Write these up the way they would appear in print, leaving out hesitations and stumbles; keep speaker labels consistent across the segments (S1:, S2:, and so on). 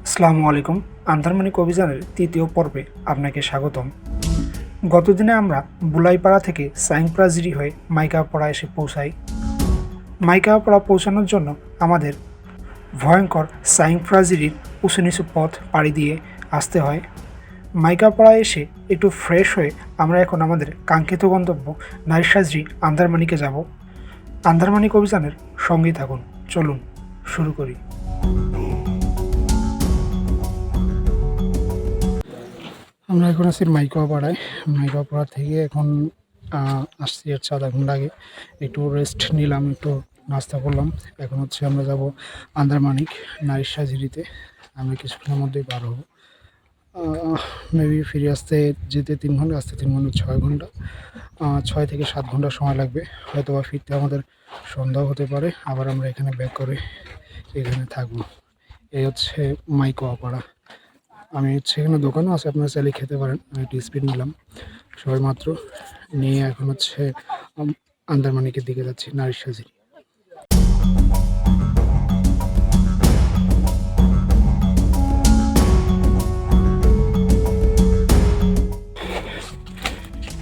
S1: আসসালামু আলাইকুম। আন্ধারমানিক অভিযানের তৃতীয় পর্বে আপনাকে স্বাগতম। গতদিনে আমরা বুলাইপাড়া থেকে সাইংপ্রাজিরি হয়ে মাইকাপাড়া এসে পৌঁছাই। মাইকাপাড়া পৌঁছানোর জন্য আমাদের ভয়ঙ্কর সাইংপ্রাজিরির উঁচু নিচু পথ পাড়ি দিয়ে আসতে হয়। মাইকাপাড়া এসে একটু ফ্রেশ হয়ে আমরা এখন আমাদের কাঙ্ক্ষিত গন্তব্য নাইরসাজরি আন্ধারমানিকে যাব। আন্ধারমানিক অভিযানের সঙ্গেই থাকুন। চলুন শুরু করি। আমরা এখন আছি মাইকাপাড়া থেকে এখন আসছি হচ্ছে আধা ঘন্টা আগে। একটু রেস্ট নিলাম, একটু নাস্তা করলাম। এখন হচ্ছে আমরা যাব আন্দারমানিক নাইরসাজিরিতে। আমরা কিছুক্ষণের মধ্যেই পার হব। মেবি ফিরে আসতে যেতে 3 ঘন্টা, আসতে 3 ঘন্টা 6 ঘন্টা, 6 থেকে 7 ঘন্টা সময় লাগবে। হয়তো বা ফিরতে আমাদের সন্ধ্যাও হতে পারে। আবার আমরা এখানে ব্যাক করে এখানে থাকবো। এই হচ্ছে মাইকাপাড়া। আমি হচ্ছে এখানে দোকানও আছে, আপনারা চাইলে খেতে পারেন। আমি একটু স্পিড নিলাম সবাই মাত্র নিয়ে এখন হচ্ছে আন্দারমানিকের দিকে যাচ্ছি, নাইরসাজিরি।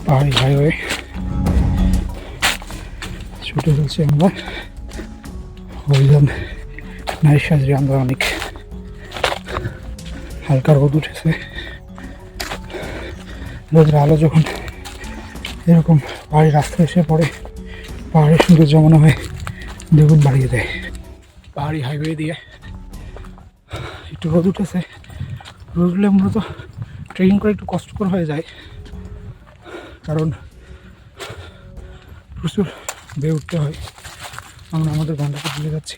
S1: পাহাড়ি হাইওয়ে ছুটে চলছি আমরা অভিযান নাইরসাজিরি আন্দারমানিক। হালকা রোদ উঠেছে। রোদের আলো যখন এরকম পাহাড়ি রাস্তায় এসে পড়ে, পাহাড়ের সৌন্দর্য মনে হয় দ্বিগুণ বাড়িয়ে দেয়। পাহাড়ি হাইওয়ে দিয়ে একটু রোদ উঠেছে। রোদ উঠলে মূলত ট্রেকিং করে একটু কষ্টকর হয়ে যায়, কারণ প্রচুর বেয়ে উঠতে হয়। আমরা আমাদের গন্তব্যে চলে যাচ্ছি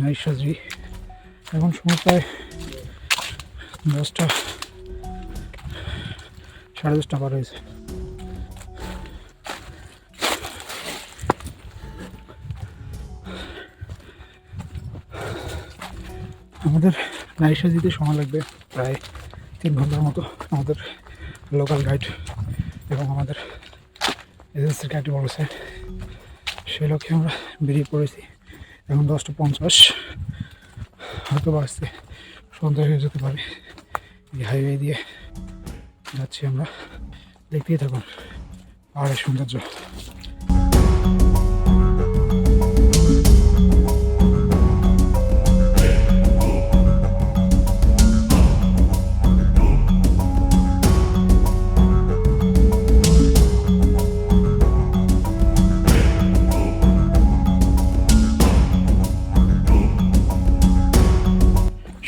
S1: নাইরসাজিরি। এখন সময় প্রায় 10টা, 10:30 পার হয়েছে। আমাদের নাইরসাজিরিতে সময় লাগবে প্রায় 3 ঘন্টার মতো। আমাদের লোকাল গাইড এবং আমাদের এজেন্সির গাইড বলেছে, সেই লক্ষ্যে আমরা বেরিয়ে পড়েছি। এখন 10:50, হয়তো বা আসতে সন্ধ্যা হয়ে যেতে পারে। এই হাইওয়ে দিয়ে যাচ্ছি আমরা, দেখতেই থাকুন পাহাড়ের সৌন্দর্য।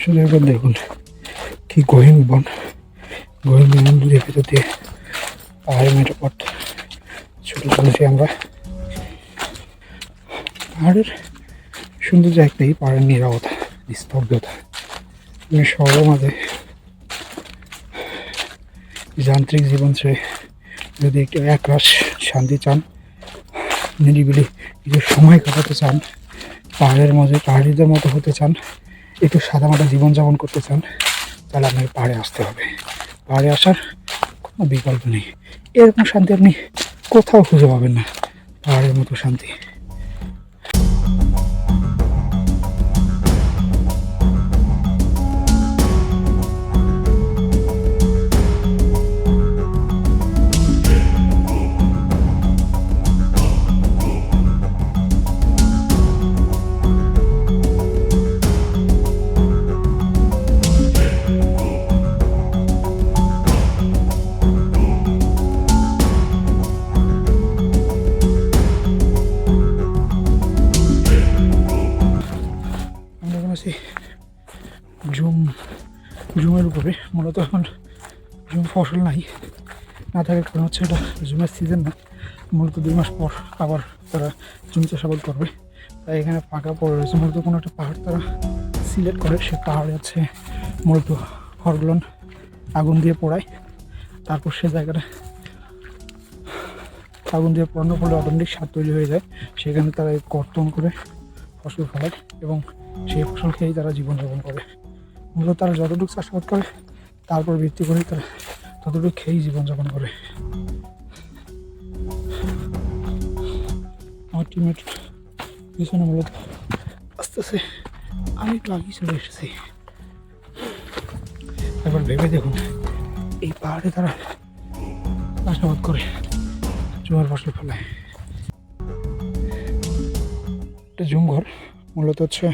S1: শুধু একবার দেখুন কি গহীন বন, গহীন বনের ভিতর দিয়ে পাহাড়ের মেঠো পথ ছুটে চলেছি আমরা। পাহাড়ের সৌন্দর্য একটাই, পাহাড়ের নীরবতা, নিস্তব্ধতা। শহরের মাঝে যান্ত্রিক জীবন ছেড়ে যদি একটু একরাশ শান্তি চান, নিরিবিলি কিছু সময় কাটাতে চান, পাহাড়ের মাঝে পাহাড়িদের মতো হতে চান, একটু সাদামাটা জীবনযাপন করতে চান, তাহলে আপনাকে পাহাড়ে আসতে হবে। পাহাড়ে আসার কোনো বিকল্প নেই। এরকম শান্তি আপনি কোথাও খুঁজে পাবেন না, পাহাড়ের মতো শান্তি। জুমের উপরে মূলত এখন জুম ফসল না থাকার কারণ হচ্ছে এটা জুমের সিজন না। মূলত 2 মাস পর আবার তারা জমি চাষাবাদ করবে, তাই এখানে ফাঁকা পড়ে রয়েছে। মূলত কোনো একটা পাহাড় তারা সিলেক্ট করে, সে পাহাড়ে হচ্ছে মূলত খড়গুলো আগুন দিয়ে পোড়ায়। তারপর সে জায়গাটা আগুন দিয়ে পোড়ানোর ফলে অটোমেটিক সার তৈরি হয়ে যায়। সেখানে তারা কর্তন করে ফসল ফলায় এবং সেই ফসল খেয়েই তারা জীবনযাপন করে। মূলত তারা যতটুকু চাষাবাদ করে তারপর ভিত্তি করে তারা ততটুকু খেয়েই জীবনযাপন করে। আমার টিমের পিছনে মূলত আস্তে আস্তে আমি একটু আগেই চলে এসেছি। একবার ভেবে দেখুন, এই পাহাড়ে তারা চাষাবাদ করে জোয়ার ফসল ফলায়। এটা জুম ঘর, মূলত হচ্ছে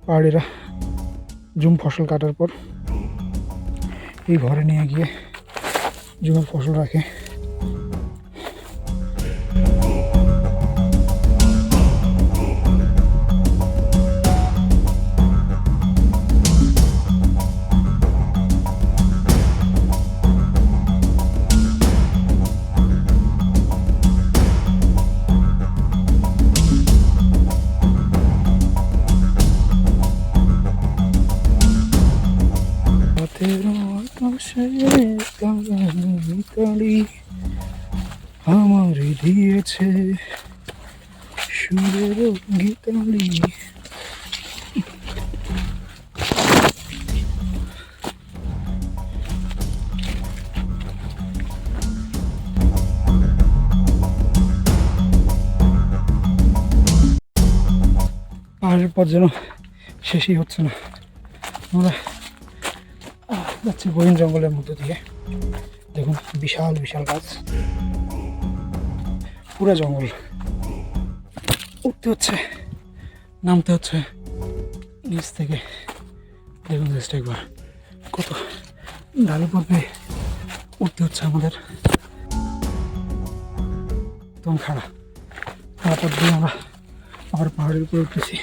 S1: পাহাড়িরা জুম ফসল কাটার পর এই ঘরে নিয়ে গিয়ে জুমের ফসল রাখে। আমার দিয়েছে সুরের গীতালি। পাহাড়ের পর যেন শেষই হচ্ছে না। আমরা যাচ্ছি গহীন জঙ্গলের মধ্যে দিয়ে। দেখুন বিশাল বিশাল গাছ, পুরো জঙ্গল। উঠতে হচ্ছে, নামতে হচ্ছে নিচ থেকে। দেখুন জাস্ট একবার কত ঢালু পথে উঠতে হচ্ছে আমাদের। একদম খাড়া পথ দিয়ে আমরা আবার পাহাড়ের উপরে উঠতেছি।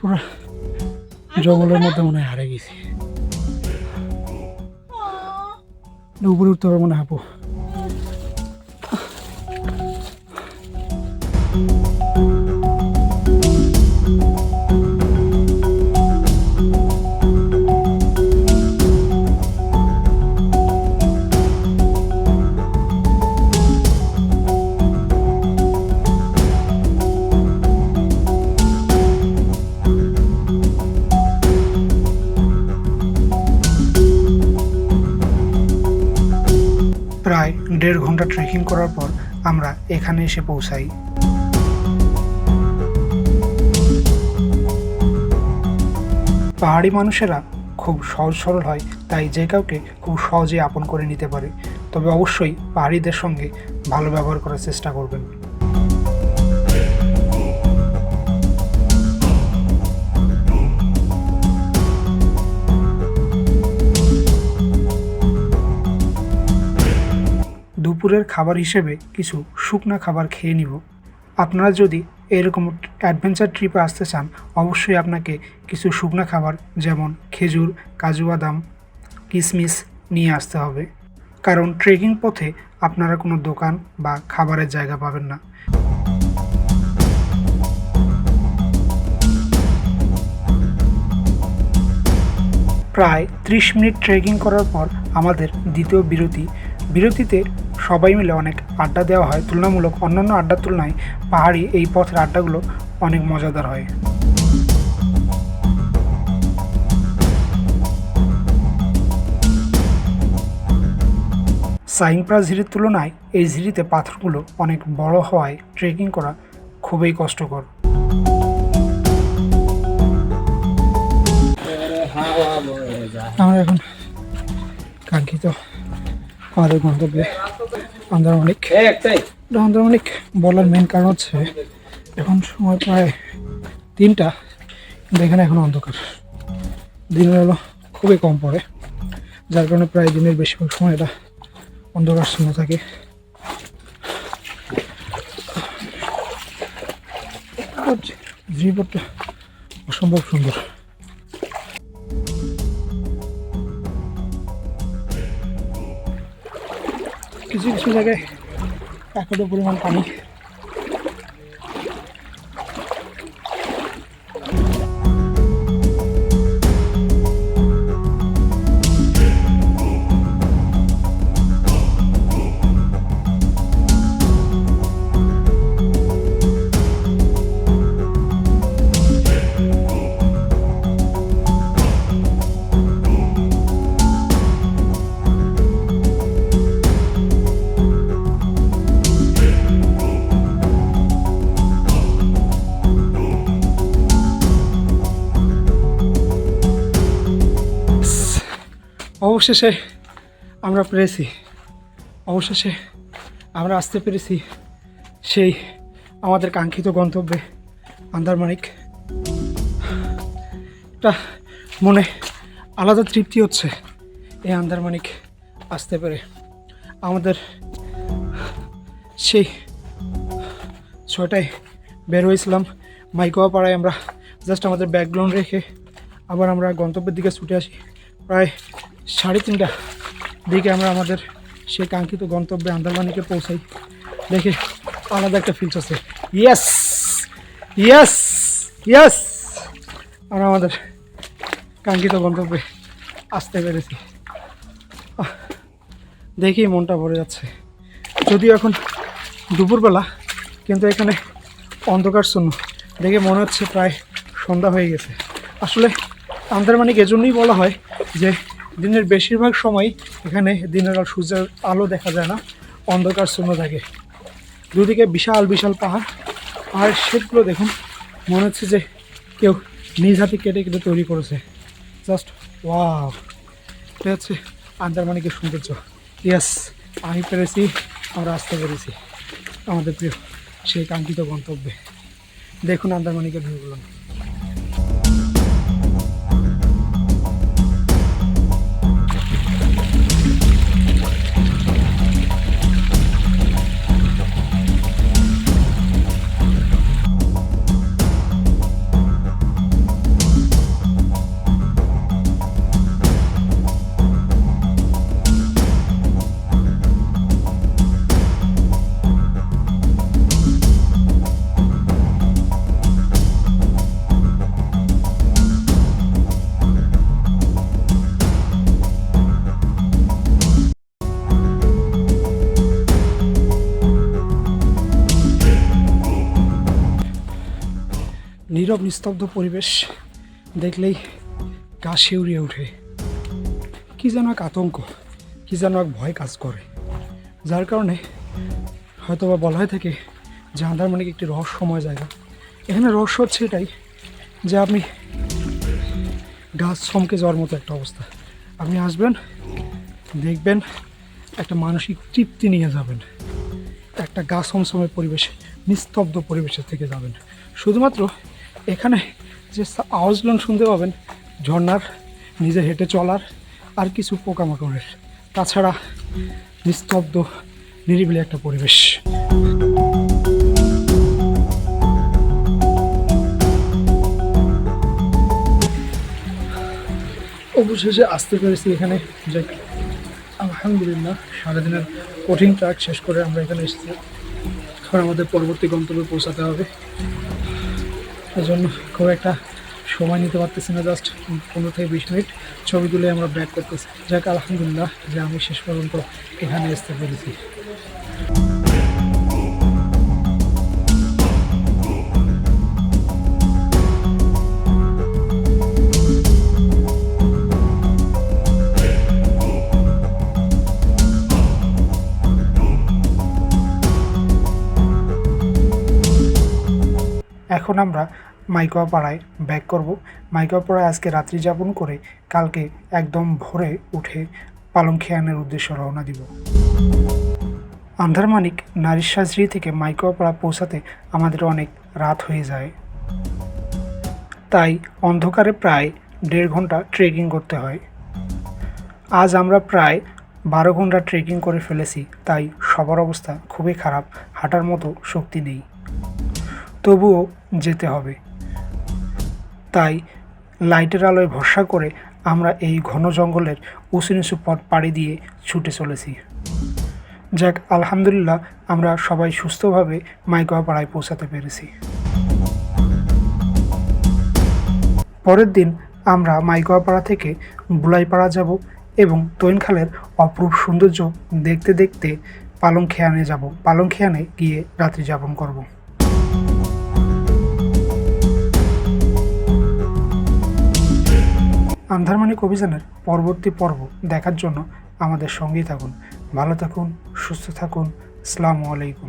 S1: পুরো জঙ্গলের মধ্যে মনে হয় হারিয়ে গেছি। উপরে উঠতে হবে মনে হয় আপু। প্রায় 1.5 ঘন্টা ট্রেকিং করার পর আমরা এখানে এসে পৌঁছাই। পাহাড়ি মানুষেরা খুব সহজ সরল হয়, তাই যে কাউকে খুব সহজে আপন করে নিতে পারে। তবে অবশ্যই পাহাড়িদের সঙ্গে ভালো ব্যবহার করার চেষ্টা করবেন। দুপুরের খাবার হিসেবে কিছু শুকনা খাবার খেয়ে নিব। আপনারা যদি এরকম অ্যাডভেঞ্চার ট্রিপে আসতে চান, অবশ্যই আপনাকে কিছু শুকনা খাবার যেমন খেজুর, কাজু বাদাম, কিশমিশ নিয়ে আসতে হবে। কারণ ট্রেকিং পথে আপনারা কোনো দোকান বা খাবারের জায়গা পাবেন না। প্রায় 30 মিনিট ট্রেকিং করার পর আমাদের দ্বিতীয় বিরতিতে সবাই মিলে অনেক আড্ডা দেওয়া হয়। তুলনামূলক অন্যান্য আড্ডার তুলনায় পাহাড়ি এই পথের আড্ডাগুলো অনেক মজাদার হয়। সাইংপ্রা ঝিরির তুলনায় এই ঝিরিতে পাথরগুলো অনেক বড় হওয়ায় ট্রেকিং করা খুবই কষ্টকর। আমরা এখন কাঙ্ক্ষিত আমাদের গন্তব্যে আন্দারমানিক বলার মেন কারণ হচ্ছে এখন সময় প্রায় 3টা, কিন্তু এখানে এখন অন্ধকার। দিনের আলো খুবই কম পড়ে, যার কারণে প্রায় দিনের বেশিরভাগ সময় এটা অন্ধকার শূন্য থাকে। ঝিরিপথটা অসম্ভব সুন্দর। কিছু কিছু জায়গায় এতটা পরিমাণ পানি। অবশেষে আমরা পেরেছি, অবশেষে আমরা আসতে পেরেছি সেই আমাদের কাঙ্ক্ষিত গন্তব্যে আন্দারমানিক। একটা মনে আলাদা তৃপ্তি হচ্ছে এই আন্দারমানিক আসতে পেরে। আমাদের সেই 6টায় বের হয়েছিলাম মাইকোয়া পাড়ায়, আমরা জাস্ট আমাদের ব্যাকগ্রাউন্ড রেখে আবার আমরা গন্তব্যের দিকে ছুটে আসি। প্রায় 3:30টার দিকে আমরা আমাদের সেই কাঙ্ক্ষিত গন্তব্যে আন্দারমানিকে পৌঁছাই। দেখে আলাদা একটা ফিলস আছে। ইয়েস ইয়েস ইয়েস, আমরা আমাদের কাঙ্ক্ষিত গন্তব্যে আসতে পেরেছি। দেখেই মনটা ভরে যাচ্ছে। যদিও এখন দুপুরবেলা, কিন্তু এখানে অন্ধকার শূন্য, দেখে মনে হচ্ছে প্রায় সন্ধ্যা হয়ে গেছে। আসলে আন্দারমানিক এজন্যই বলা হয় যে দিনের বেশিরভাগ সময় এখানে দিনের সূর্যের আলো দেখা যায় না, অন্ধকার শূন্য থাকে। দুদিকে বিশাল বিশাল পাহাড়, আর সেগুলো দেখুন মনে হচ্ছে যে কেউ নিজ হাতে কেটে কেটে তৈরি করেছে। জাস্ট ওয়াও, এটা হচ্ছে আন্দারমানিকের সৌন্দর্য। ইয়েস, আমি পেরেছি, আমরা আসতে পেরেছি আমাদের প্রিয় সেই কাঙ্ক্ষিত গন্তব্যে। দেখুন আন্দারমানিকের ভিউগুলো। নীরব নিস্তব্ধ পরিবেশ দেখলেই গা শিউরিয়ে ওঠে। কী যেন এক আতঙ্ক, কী যেন এক ভয় কাজ করে, যার কারণে হয়তোবা বলা হয়ে থাকে যে আন্দারমানিক একটি রহস্যময় জায়গা। এখানে রহস্য হচ্ছে এটাই যে আপনি গাছ থমকে যাওয়ার মতো একটা অবস্থা। আপনি আসবেন, দেখবেন, একটা মানসিক তৃপ্তি নিয়ে যাবেন, একটা গা ছমছমের পরিবেশ, নিস্তব্ধ পরিবেশের থেকে যাবেন। শুধুমাত্র এখানে যে আওয়াজগুলো শুনতে পাবেন ঝর্নার, নিজে হেঁটে চলার, আর কিছু পোকামাকড়ের, তাছাড়া নিস্তব্ধ নিরিবিলি একটা পরিবেশ। অবশেষে আসতে পেরেছি এখানে। যাক, আলহামদুলিল্লাহ, সারাদিনের কঠিন ট্র্যাক শেষ করে আমরা এখানে এসেছি। এখন আমাদের পরবর্তী গন্তব্যে পৌঁছাতে হবে, এজন্য খুব একটা সময় নিতে পারতেছি না। জাস্ট 15 থেকে 20 মিনিট ছবি তুলে আমরা ব্যাক করতেছি। যাক, আলহামদুলিল্লাহ যে আমি শেষ পর্যন্ত এখানে আসতে পেরেছি। এখন আমরা মাইকোয়া পাড়ায় ব্যাক করব। মাইকোয়া পাড়ায় আজকে রাত্রি যাপন করে কালকে একদম ভোরে উঠে পালংখিয়ানের উদ্দেশ্যে রওনা দিব। আন্দারমানিক নারিশাজরি থেকে মাইকোয়া পাড়া পৌঁছাতে আমাদের অনেক রাত হয়ে যায়, তাই অন্ধকারে প্রায় 1.5 ঘন্টা ট্রেকিং করতে হয়। আজ আমরা প্রায় 12 ঘন্টা ট্রেকিং করে ফেলেছি, তাই সবার অবস্থা খুবই খারাপ, হাঁটার মতো শক্তি নেই, তবুও যেতে হবে। তাই লাইটের আলোয় ভরসা করে আমরা এই ঘন জঙ্গলের উঁচু নিচু পথ পাড়ি দিয়ে ছুটে চলেছি। যাক, আলহামদুলিল্লাহ আমরা সবাই সুস্থভাবে মাইকোয়া পাড়ায় পৌঁছাতে পেরেছি। পরের দিন আমরা মাইকোয়া পাড়া থেকে বুলাইপাড়া যাব এবং তৈনখালের অপরূপ সৌন্দর্য দেখতে দেখতে পালংখিয়ানে যাব। পালংখিয়ানে গিয়ে রাত্রি যাপন করব। আন্দারমানিক অভিযানের পরবর্তী পর্ব দেখার জন্য আমাদের সঙ্গেই থাকুন। ভালো থাকুন, সুস্থ থাকুন। আসসালামু আলাইকুম।